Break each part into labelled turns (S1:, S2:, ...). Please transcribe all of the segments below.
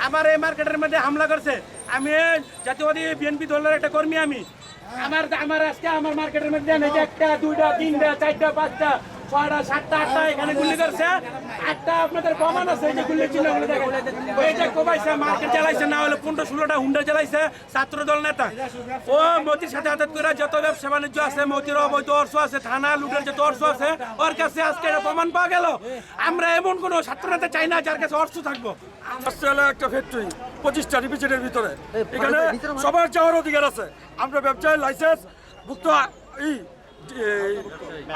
S1: আমার এই মার্কেটের মধ্যে হামলা করছে। আমি জাতীয়বাদী বিএনপি দলের একটা কর্মী। আমার আজকে আমার মার্কেটের মধ্যে একটা দুইটা তিনটা চারটা পাঁচটা ছয়টা সাতটা আটটা এখানে গুলি করছে। একটা আপনাদের প্রমাণ আছে যে গুলি চিহ্নগুলো দেখেন। ওইটা কোবাইছে, মার্কেট চালাইছে, না হলে 15-16টা হুন্ডা চালাইছে ছাত্র দল নেতা। ও মতির সাথে হাত করে যত ব্যবসা বাণিজ্য আছে, মতির অবৈধ অর্থ আছে, থানা লুটের যত অর্থ আছে, ওর কাছে আজকে প্রমাণ পাওয়া গেল। আমরা এমন কোনো ছাত্র নেতা চাই না যার কাছে অর্থ থাকবো।
S2: একটা ফ্যাক্টরি 25টা রিপিটের ভিতরে, এখানে সবার যাওয়ার অধিকার আছে। আমরা ব্যবসায় লাইসেন্স ভুক্ত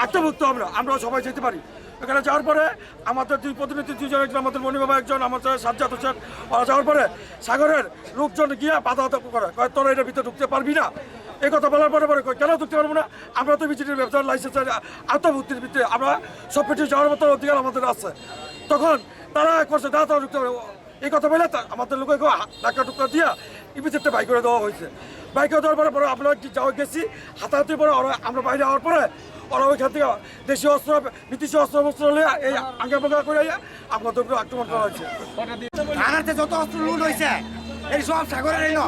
S2: আত্মভুক্ত, আমরা সবাই যেতে পারি। এখানে যাওয়ার পরে আমাদের দুই প্রতিনিধি, দুজন, একজন আমাদের মণিবাবা, একজন আমাদের সাজ্জাদ হোসেন, ওরা যাওয়ার পরে সাগরের লোকজন গিয়ে বাধা করে তোরা এটার ভিতরে ঢুকতে পারবি না। এই কথা বলার পরে কেন ঢুকতে পারবো না? আমরা তো বিজেপির ব্যবসার লাইসেন্সের আত্মভুক্তির ভিত্তিতে আমরা সব কিছু যাওয়ার মতো অধিকার আমাদের আছে। তখন তারা করছে দাদা তারা ঢুকতে পারবো, এই কথা বলে আমাদের লোকে ধাক্কা টুক্কা দিয়ে ইপিজেডটা বাই করে দেওয়া হয়েছে। বাই করে দেওয়ার পরে আমরা যাওয়া গেছি, হাতাহাতির পরে আমরা বাইরে যাওয়ার পরে ওরা ওইখান থেকে দেশীয় অস্ত্র, বিদেশি অস্ত্র নিয়ে এই আঙ্গা করে আমাদের উপরে আক্রমণ করা হয়েছে।
S3: থানাতে যত অস্ত্র লুট হয়েছে এই সব সাগরের এলো।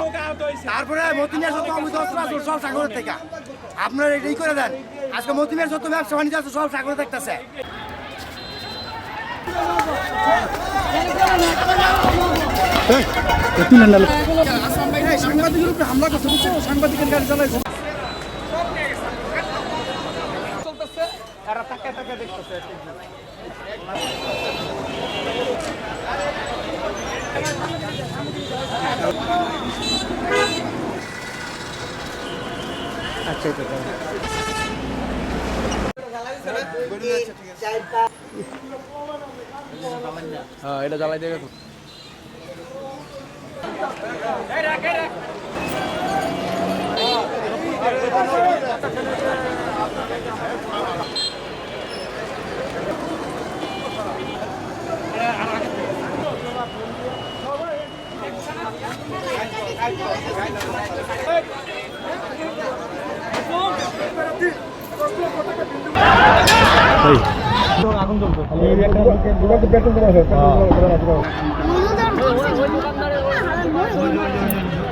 S3: তারপরে মতিনের যত অবৈধ অস্ত্র আছে সব সাগরের থেকে। আপনারা এই করে দেন, আজকে মতিনের যত ব্যবসা বাণিজ্য আছে সব সাগরে দেখতেছে।
S2: সাংবাদিকের উপরে হামলা করছে, বুঝছো? সাংবাদিকের গাড়ি চালাইছে।
S4: হ্যাঁ, এটা জ্বালাই দিয়ে গেছো। আগুন জ্বলতো।